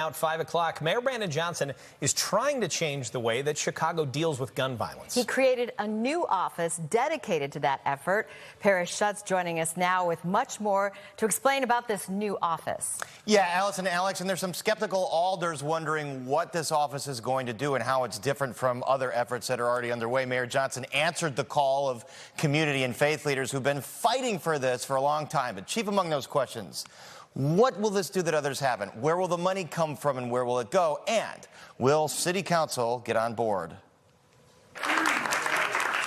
At 5 o'clock, Mayor Brandon Johnson is trying to change the way that Chicago deals with gun violence. He created a new office dedicated to that effort. Paris Schutz joining us now with much more to explain about this new office. Yeah, Alice and Alex, and there's some skeptical alders wondering what this office is going to do and how it's different from other efforts that are already underway. Mayor Johnson answered the call of community and faith leaders who've been fighting for this for a long time. But chief among those questions, what will this do that others haven't? Where will the money come from and where will it go? And will City Council get on board?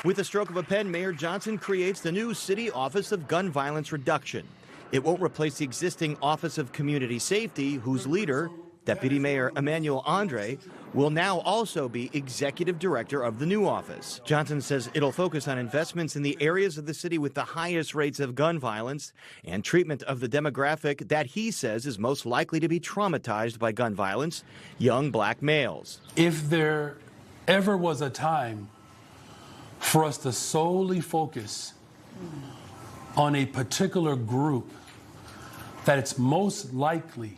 With the stroke of a pen, Mayor Johnson creates the new City Office of Gun Violence Reduction. It won't replace the existing Office of Community Safety, whose leader, Deputy Mayor Emmanuel Andre, will now also be executive director of the new office. Johnson says it'll focus on investments in the areas of the city with the highest rates of gun violence and treatment of the demographic that he says is most likely to be traumatized by gun violence, young black males. If there ever was a time for us to solely focus on a particular group that it's most likely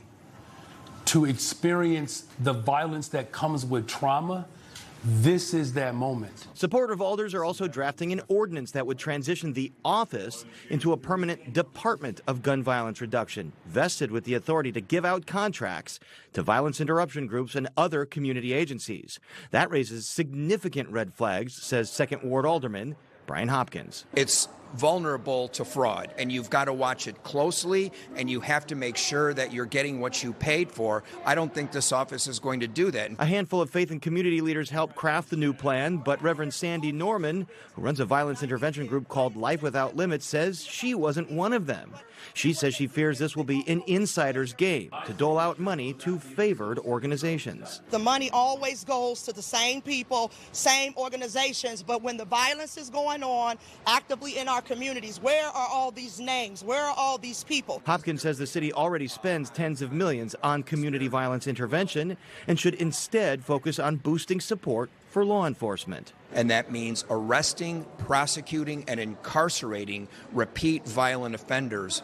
to experience the violence that comes with trauma, this is that moment. Supporter of alders are also drafting an ordinance that would transition the office into a permanent department of gun violence reduction, vested with the authority to give out contracts to violence interruption groups and other community agencies. That raises significant red flags, says Second Ward Alderman Brian Hopkins. It's vulnerable to fraud, and you've got to watch it closely, and you have to make sure that you're getting what you paid for. I don't think this office is going to do that. A handful of faith and community leaders helped craft the new plan, but Reverend Sandy Norman, who runs a violence intervention group called Life Without Limits, says she wasn't one of them. She says she fears this will be an insider's game to dole out money to favored organizations. The money always goes to the same people, same organizations, but when the violence is going on actively in our communities, where are all these names? Where are all these people? Hopkins says the city already spends tens of millions on community violence intervention and should instead focus on boosting support for law enforcement. And that means arresting, prosecuting, and incarcerating repeat violent offenders.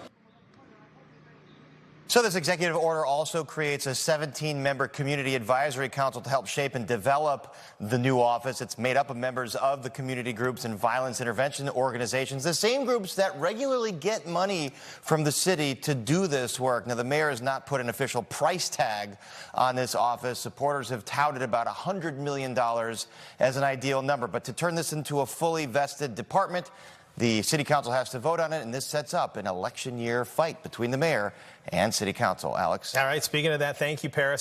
So this executive order also creates a 17-member community advisory council to help shape and develop the new office. It's made up of members of the community groups and violence intervention organizations, the same groups that regularly get money from the city to do this work. Now, the mayor has not put an official price tag on this office. Supporters have touted about $100 million as an ideal number. But to turn this into a fully vested department, the city council has to vote on it, and this sets up an election year fight between the mayor and city council. Alex. All right, speaking of that, thank you, Paris.